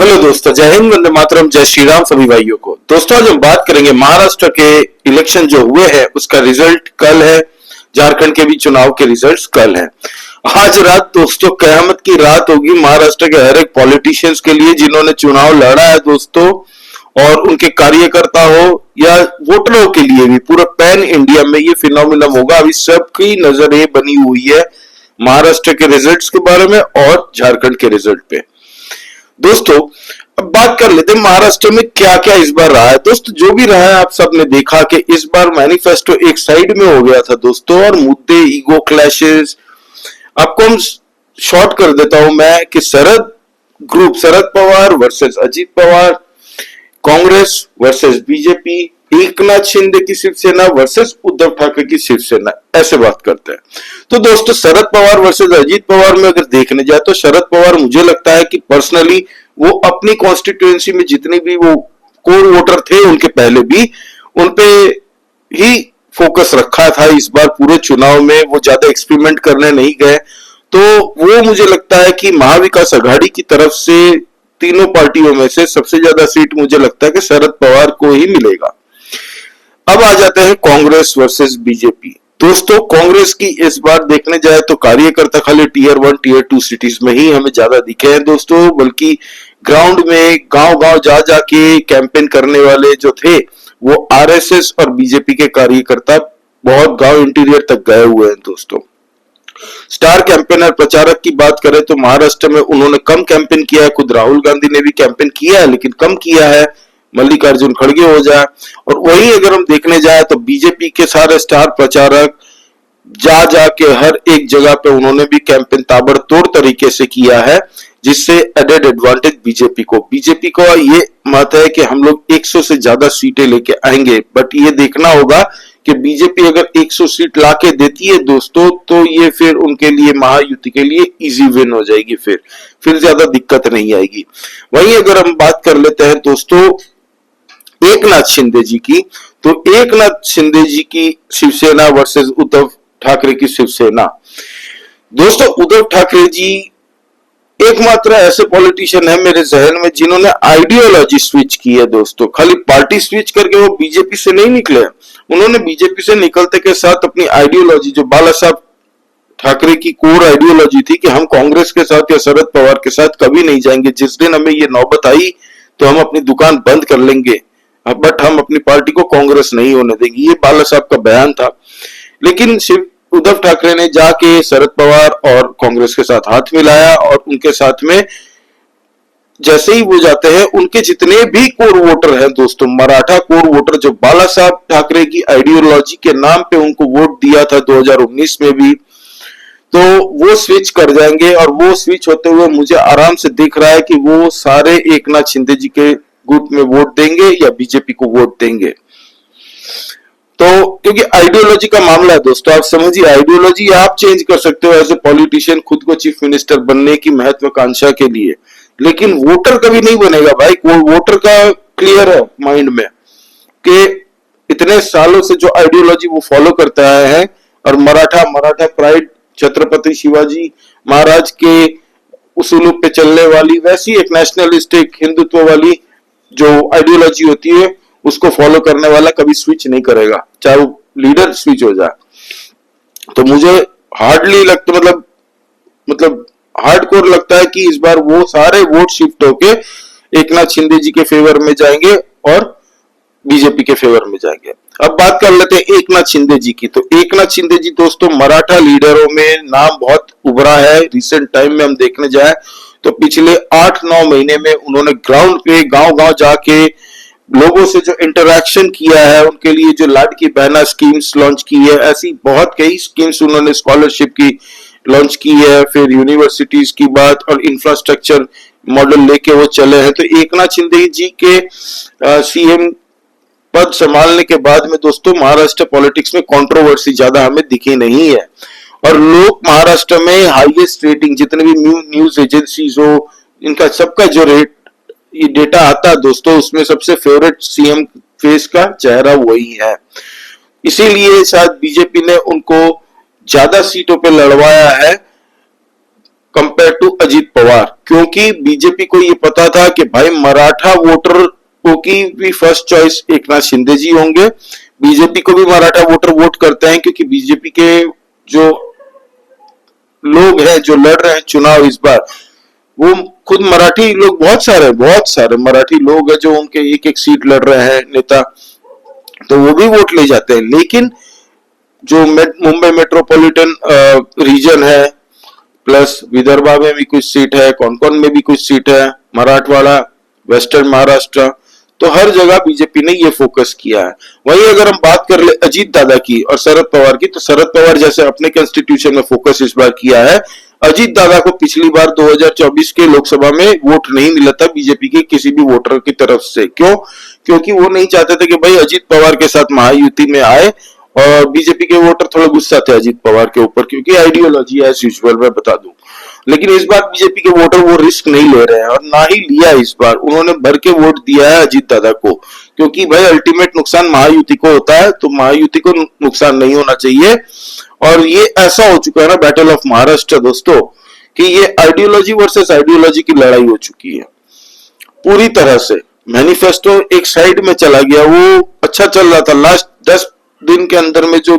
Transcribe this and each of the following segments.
Hello दोस्तों, जय हिंद, वंदे मातरम, जय श्री राम सभी भाइयों को। दोस्तों आज हम बात करेंगे महाराष्ट्र के इलेक्शन जो हुए हैं उसका रिजल्ट कल है। झारखंड के भी चुनाव के रिजल्ट्स कल है। आज रात दोस्तों कयामत की रात होगी महाराष्ट्र के हर एक पॉलिटिशियंस के लिए जिन्होंने चुनाव लड़ा है दोस्तों, और उनके कार्यकर्ता हो या वोटरों के लिए भी। पूरा पैन इंडिया में ये फिनोमिनम होगा। अभी सबकी नजरें बनी हुई है महाराष्ट्र के रिजल्ट्स के बारे में और झारखंड के रिजल्ट पे। दोस्तों अब बात कर लेते हैं महाराष्ट्र में क्या क्या इस बार रहा है। दोस्तों जो भी रहा है आप सबने देखा कि इस बार मैनिफेस्टो एक साइड में हो गया था दोस्तों, और मुद्दे, ईगो क्लैशेस, आपको हम शॉर्ट कर देता हूं मैं कि Sharad Pawar versus Ajit Pawar, Congress versus BJP, Eknath Shinde की शिवसेना वर्सेस उद्धव ठाकरे की शिवसेना, ऐसे बात करते हैं। तो दोस्तों शरद पवार वर्सेस अजीत पवार में अगर देखने जाए तो शरद पवार मुझे लगता है कि पर्सनली वो अपनी कॉन्स्टिट्यूएंसी में जितने भी वो कोर वोटर थे उनके पहले भी उनपे ही फोकस रखा था। इस बार पूरे चुनाव में वो ज्यादा एक्सपेरिमेंट करने नहीं गए। तो वो मुझे लगता है कि महाविकास आघाड़ी की तरफ से तीनों पार्टियों में से सबसे ज्यादा सीट मुझे लगता है कि शरद पवार को ही मिलेगा। अब आ जाते हैं कांग्रेस वर्सेस बीजेपी। दोस्तों कांग्रेस की इस बार देखने जाए तो कार्यकर्ता खाली टीयर 1 टीयर 2 सिटीज में ही हमें ज्यादा दिखे हैं दोस्तों, बल्कि ग्राउंड में गांव गांव जा जाके कैंपेन करने वाले जो थे वो आरएसएस और बीजेपी के कार्यकर्ता बहुत गांव इंटीरियर तक गए हुए हैं दोस्तों। स्टार कैंपेनर प्रचारक की बात करें तो महाराष्ट्र में उन्होंने कम कैंपेन किया है। खुद राहुल गांधी ने भी कैंपेन किया है लेकिन कम किया है, मल्लिकार्जुन खड़गे हो जाए। और वही अगर हम देखने जाए तो बीजेपी के सारे स्टार प्रचारक जा जाके हर एक जगह पे उन्होंने भी कैंपेन ताबड़तोड़ तरीके से किया है, जिससे एडेड एडवांटेज बीजेपी को ये मत है कि हम लोग 100 से ज्यादा सीटें लेके आएंगे। बट ये देखना होगा कि बीजेपी अगर 100 सीट लाके देती है दोस्तों तो ये फिर उनके लिए महायुति के लिए इजी विन हो जाएगी, फिर ज्यादा दिक्कत नहीं आएगी। वहीं अगर हम बात कर लेते हैं दोस्तों एकनाथ शिंदे जी की, तो एकनाथ शिंदे जी की शिवसेना वर्सेस उद्धव ठाकरे की शिवसेना। दोस्तों उद्धव ठाकरे जी एकमात्र ऐसे पॉलिटिशियन है मेरे जहन में जिन्होंने आइडियोलॉजी स्विच की है दोस्तों। खाली पार्टी स्विच करके वो बीजेपी से नहीं निकले, उन्होंने बीजेपी से निकलते के साथ अपनी आइडियोलॉजी, जो बाला साहब ठाकरे की कोर आइडियोलॉजी थी कि हम कांग्रेस के साथ या शरद पवार के साथ कभी नहीं जाएंगे, जिस दिन हमें ये नौबत आई तो हम अपनी दुकान बंद कर लेंगे, बट हम अपनी पार्टी को कांग्रेस नहीं होने देंगे, ये बाला साहब का बयान था। लेकिन सिर्फ उद्धव ठाकरे ने जाके शरद पवार और कांग्रेस के साथ हाथ मिलाया और उनके साथ में जैसे ही वो जाते हैं उनके जितने भी कोर वोटर हैं दोस्तों, मराठा कोर वोटर जो बाला साहब ठाकरे की आइडियोलॉजी के नाम पे उनको वोट दिया था 2019 में भी, तो वो स्विच कर जाएंगे। और वो स्विच होते हुए मुझे आराम से दिख रहा है कि वो सारे एकनाथ शिंदे जी के गुट में वोट देंगे या बीजेपी को वोट देंगे। तो क्योंकि आइडियोलॉजी का मामला है दोस्तों, आप समझिए आइडियोलॉजी आप चेंज कर सकते हो एज ए पॉलिटिशियन खुद को चीफ मिनिस्टर बनने की महत्वाकांक्षा के लिए, लेकिन वोटर कभी नहीं बनेगा भाई। वोटर का क्लियर है माइंड में कि इतने सालों से जो आइडियोलॉजी वो फॉलो करते आए हैं, और मराठा प्राइड, छत्रपति शिवाजी महाराज के उसूलों पे चलने वाली वैसी एक नेशनलिस्टिक हिंदुत्व वाली जो आइडियोलॉजी होती है उसको फॉलो करने वाला कभी स्विच नहीं करेगा, चाहे वो लीडर स्विच हो जाए। तो मुझे हार्डली लगता, मतलब हार्डकोर लगता है कि इस बार वो सारे वोट शिफ्ट होके एकनाथ शिंदे जी के फेवर में जाएंगे और बीजेपी के फेवर में जाएंगे। अब बात कर लेते हैं एकनाथ शिंदे जी की। तो एकनाथ शिंदे जी दोस्तों मराठा लीडरों में नाम बहुत उभरा है। रिसेंट टाइम में हम देखने जाए तो पिछले 8-9 महीने में उन्होंने ग्राउंड पे गांव गांव जाके लोगों से जो इंटरैक्शन किया है, उनके लिए जो लाडकी बहना स्कीम्स लॉन्च की है, ऐसी बहुत कई स्कीम्स उन्होंने स्कॉलरशिप की लॉन्च की है, फिर यूनिवर्सिटीज की बात और इंफ्रास्ट्रक्चर मॉडल लेके वो चले हैं। तो एकनाथ शिंदे जी के सीएम पद संभालने के बाद में दोस्तों महाराष्ट्र पॉलिटिक्स में कंट्रोवर्सी ज्यादा हमें दिखी नहीं है, और लोग महाराष्ट्र में हाईएस्ट रेटिंग जितने भी न्यूज एजेंसीज हो, इनका सबका जो रेट ये डेटा आता है दोस्तों, उसमें सबसे फेवरेट सीएम फेस का चेहरा वही है। इसीलिए शायद बीजेपी ने उनको ज्यादा सीटों पे लड़वाया है। कंपेयर टू अजीत पवार, क्योंकि बीजेपी को ये पता था कि भाई मराठा वोटर की भी फर्स्ट चॉइस एकनाथ शिंदे जी होंगे। बीजेपी को भी मराठा वोटर वोट करते हैं क्योंकि बीजेपी के जो लोग हैं जो लड़ रहे हैं चुनाव इस बार, वो खुद मराठी लोग, बहुत सारे मराठी लोग हैं जो उनके एक एक सीट लड़ रहे हैं नेता, तो वो भी वोट ले जाते हैं। लेकिन जो मुंबई मेट्रोपॉलिटन रीजन है, प्लस विदर्भा में भी कुछ सीट है, कोंकण में भी कुछ सीट है, मराठवाड़ा, वेस्टर्न महाराष्ट्र, तो हर जगह बीजेपी ने ये फोकस किया है। वहीं अगर हम बात कर ले अजीत दादा की और शरद पवार की, तो शरद पवार जैसे अपने कॉन्स्टिट्यूशन में फोकस इस बार किया है, अजीत दादा को पिछली बार 2024 के लोकसभा में वोट नहीं मिला था बीजेपी के किसी भी वोटर की तरफ से। क्यों? क्योंकि वो नहीं चाहते थे कि भाई अजीत पवार के साथ महायुति में आए, और बीजेपी के वोटर थोड़ा गुस्सा थे अजीत पवार के ऊपर, क्योंकि आइडियोलॉजी एज यूजुअल मैं बता दूं। लेकिन इस बार बीजेपी के वोटर वो रिस्क नहीं ले रहे हैं, और ना ही लिया इस बार, उन्होंने भर के वोट दिया है अजीत दादा को, क्योंकि भाई अल्टीमेट नुकसान महायुति को होता है, तो महायुति को नुकसान नहीं होना चाहिए। और ये ऐसा हो चुका है ना बैटल ऑफ महाराष्ट्र दोस्तों, कि ये आइडियोलॉजी वर्सेस आइडियोलॉजी की लड़ाई हो चुकी है पूरी तरह से। मैनिफेस्टो एक साइड में चला गया, वो अच्छा चल रहा था, लास्ट 10 दिन के अंदर में जो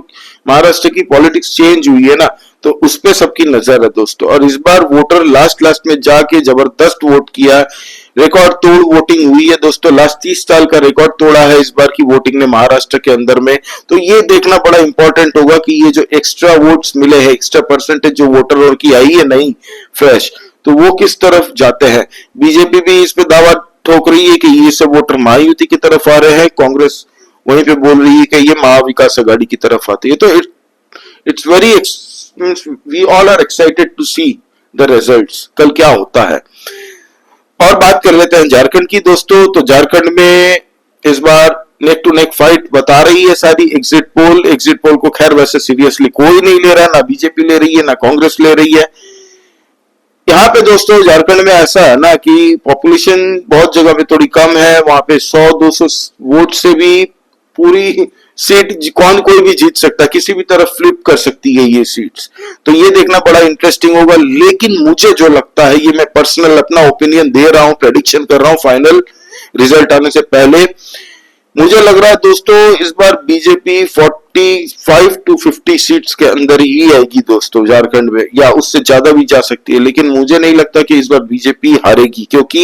महाराष्ट्र की पॉलिटिक्स चेंज हुई है ना, तो उस पे सबकी नजर है दोस्तों। और इस बार वोटर लास्ट में जाके जबरदस्त वोट किया, रिकॉर्ड तोड़ वोटिंग हुई है दोस्तों, लास्ट 30 साल का रिकॉर्ड तोड़ा है इस बार की वोटिंग ने महाराष्ट्र के अंदर में। तो ये देखना बड़ा इंपॉर्टेंट होगा कि ये जो एक्स्ट्रा वोट्स मिले हैं, एक्स्ट्रा परसेंटेज जो वोटर और की आई है नहीं फ्रेश, तो वो किस तरफ जाते हैं। बीजेपी भी इस पे दावा ठोक रही है कि ये सब वोटर महायुति की तरफ आ रहे हैं, कांग्रेस वहीं पे बोल रही है कि ये महाविकास आघाड़ी की तरफ आती है। तो it's very we all are excited to see the results, कल क्या होता है। और बात कर लेते हैं झारखंड की दोस्तों, तो झारखंड में इस बार नेक टू नेक फाइट बता रही है सारी एग्जिट पोल को खैर वैसे सीरियसली कोई नहीं ले रहा, ना बीजेपी ले रही है ना कांग्रेस ले रही है। यहाँ पे दोस्तों झारखंड में ऐसा है ना कि पॉपुलेशन बहुत जगह पे थोड़ी कम है, वहां पे 100-200 वोट से भी पूरी सीट कोई भी जीत सकता है, किसी भी तरफ फ्लिप कर सकती है ये सीट्स। तो ये देखना बड़ा इंटरेस्टिंग होगा। लेकिन मुझे जो लगता है, ये मैं पर्सनल अपना ओपिनियन दे रहा हूं, प्रेडिक्शन कर रहा हूं फाइनल रिजल्ट आने से पहले, मुझे लग रहा है दोस्तों इस बार बीजेपी 45 to 50 सीट्स के अंदर ही आएगी दोस्तों झारखंड में, या उससे ज्यादा भी जा सकती है। लेकिन मुझे नहीं लगता कि इस बार बीजेपी हारेगी, क्योंकि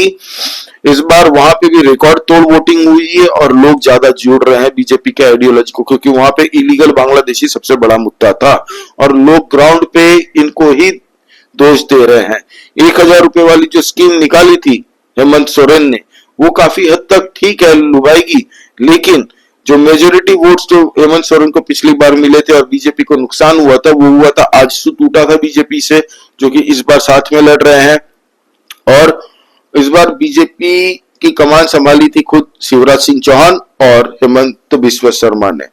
इस बार वहां पे भी रिकॉर्ड तोड़ वोटिंग हुई है और लोग ज्यादा जुड़ रहे हैं बीजेपी के आइडियोलॉजी को, क्योंकि वहां पे इलीगल बांग्लादेशी सबसे बड़ा मुद्दा था और लोग ग्राउंड पे इनको ही दोष दे रहे हैं। 1000 रुपए वाली जो स्कीम निकाली थी हेमंत सोरेन ने, वो काफी हद तक ठीक है, लुभाएगी, लेकिन जो मेजोरिटी वोट्स जो हेमंत सोरेन को पिछली बार मिले थे और बीजेपी को नुकसान हुआ था, वो हुआ था आजसू टूटा था बीजेपी से, जो कि इस बार साथ में लड़ रहे हैं। और इस बार बीजेपी की कमान संभाली थी खुद शिवराज सिंह चौहान और हेमंत बिस्वा शर्मा ने।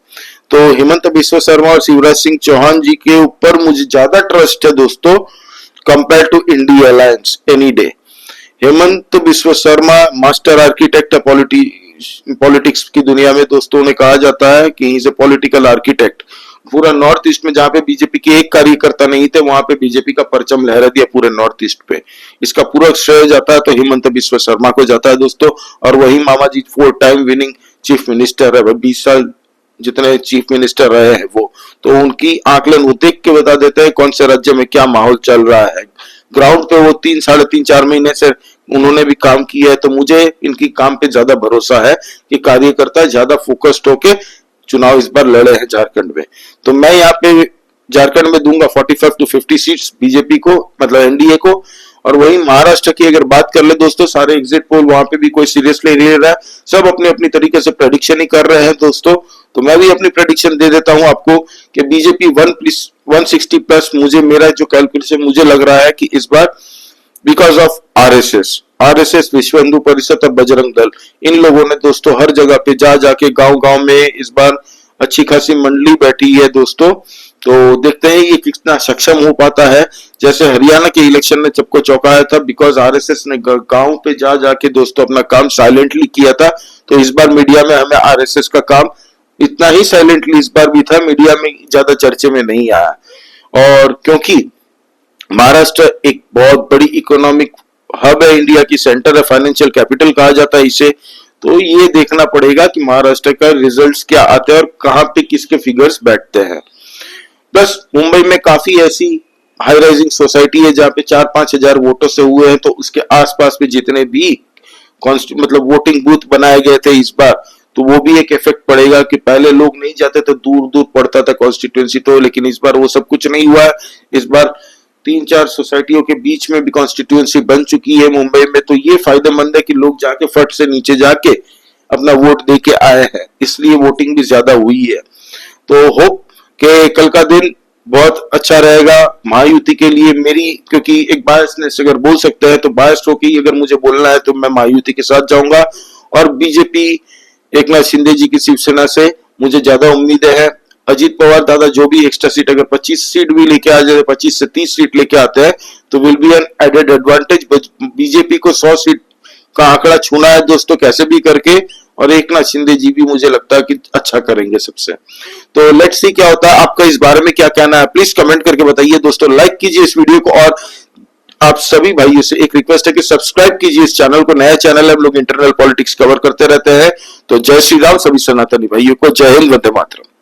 तो हेमंत बिस्वा शर्मा और शिवराज सिंह चौहान जी के ऊपर मुझे ज्यादा ट्रस्ट है दोस्तों, compare to India alliance any day. Hemant Biswa Sharma master architect है पॉलिटिक्स की दुनिया में दोस्तों, उन्हें कहा जाता है कि he is a political architect. पूरा नॉर्थ ईस्ट में जहां पे बीजेपी के एक कार्यकर्ता नहीं थे, वहां पे बीजेपी का परचम लहरा दिया पूरे नॉर्थ ईस्ट पे। इसका पूरा श्रेय जाता है तो हेमंत बिस्वा शर्मा को जाता है दोस्तों। और वही मामा जी 4 टाइम विनिंग चीफ मिनिस्टर है, 20 साल जितने चीफ मिनिस्टर रहे हैं वो, तो उनकी आकलन वो देख के बता देते हैं कौन से राज्य में क्या माहौल चल रहा है। ग्राउंड पे वो 3 साढ़े 3-4 महीने से उन्होंने भी काम किया है, तो मुझे इनकी काम पे ज्यादा भरोसा है कि कार्यकर्ता ज्यादा फोकस्ड होके चुनाव इस बार लड़े हैं झारखंड में। तो मैं यहाँ पे झारखंड में दूंगा 45 to 50 सीट्स बीजेपी को, मतलब एनडीए को। और वही महाराष्ट्र की अगर बात कर ले दोस्तों, सारे एग्जिट पोल वहां पे भी कोई सीरियसली नहीं ले रहा है, सब अपने अपनी तरीके से प्रेडिक्शन ही कर रहे हैं दोस्तों। तो मैं भी अपनी प्रेडिक्शन दे देता हूं आपको कि बीजेपी 160 प्लस, मुझे मेरा जो कैलकुलेशन मुझे लग रहा है कि इस बार बिकॉज ऑफ आरएसएस विश्व हिंदू परिषद और बजरंग दल, इन लोगों ने दोस्तों हर जगह पे जाके गांव में इस बार अच्छी खासी मंडली बैठी है दोस्तों। तो देखते हैं ये कितना सक्षम हो पाता है। जैसे हरियाणा के इलेक्शन में सबको चौंकाया था, बिकॉज आरएसएस ने गांव पे जाके दोस्तों अपना काम साइलेंटली किया था। तो इस बार मीडिया में हमें आरएसएस का काम इतना ही साइलेंटली इस बार भी था, मीडिया में ज्यादा चर्चे में नहीं आया। और क्योंकि महाराष्ट्र एक बहुत बड़ी इकोनॉमिक हब है, इंडिया की सेंटर है, फाइनेंशियल कैपिटल कहा जाता है इसे। तो ये देखना पड़ेगा कि महाराष्ट्र का रिजल्ट्स क्या आते हैं और कहां पे किसके फिगर्स बैठते हैं। बस मुंबई में काफी ऐसी हाई राइजिंग सोसाइटी है जहां पे 4-5 हजार वोटों से हुए हैं, तो उसके आसपास में जितने भी मतलब वोटिंग बूथ बनाए गए थे इस बार, तो वो भी एक इफेक्ट पड़ेगा कि पहले लोग नहीं जाते थे, दूर दूर पड़ता था कॉन्स्टिट्यूएंसी, तो लेकिन इस बार वो सब कुछ नहीं हुआ है। इस बार 3-4 सोसाइटियों के बीच में भी कॉन्स्टिट्यूएंसी बन चुकी है मुंबई में, तो ये फायदेमंद है कि लोग जाके फट से नीचे जाके अपना वोट दे के आए हैं, इसलिए वोटिंग भी ज्यादा हुई है। तो होप कि कल का दिन बहुत अच्छा रहेगा महायुति के लिए मेरी, क्योंकि एक बायसनेस अगर बोल सकते हैं तो बायस्ड होकर अगर मुझे बोलना है तो मैं महायुति के साथ जाऊंगा। और बीजेपी एकनाथ शिंदे जी की शिवसेना से मुझे ज्यादा उम्मीदें हैं। अजीत पवार दादा जो भी एक्स्ट्रा सीट अगर 25 सीट भी लेके आ जाए, 25 से 30 सीट लेके आते हैं तो will be an added advantage. BJP को 100 सीट का आंकड़ा छूना है दोस्तों कैसे भी करके, और एकनाथ शिंदे जी भी मुझे लगता है कि अच्छा करेंगे सबसे। तो लेट्स सी क्या होता है। आपका इस बारे में क्या कहना है प्लीज कमेंट करके बताइए दोस्तों। लाइक कीजिए इस वीडियो को, और आप सभी भाइयों से एक रिक्वेस्ट है कि सब्सक्राइब कीजिए इस चैनल को, नया चैनल है, हम लोग इंटरनल पॉलिटिक्स कवर करते रहते हैं। तो जय श्री राम सभी सनातनी भाइयों को, जय हिंद, वंदे मातरम।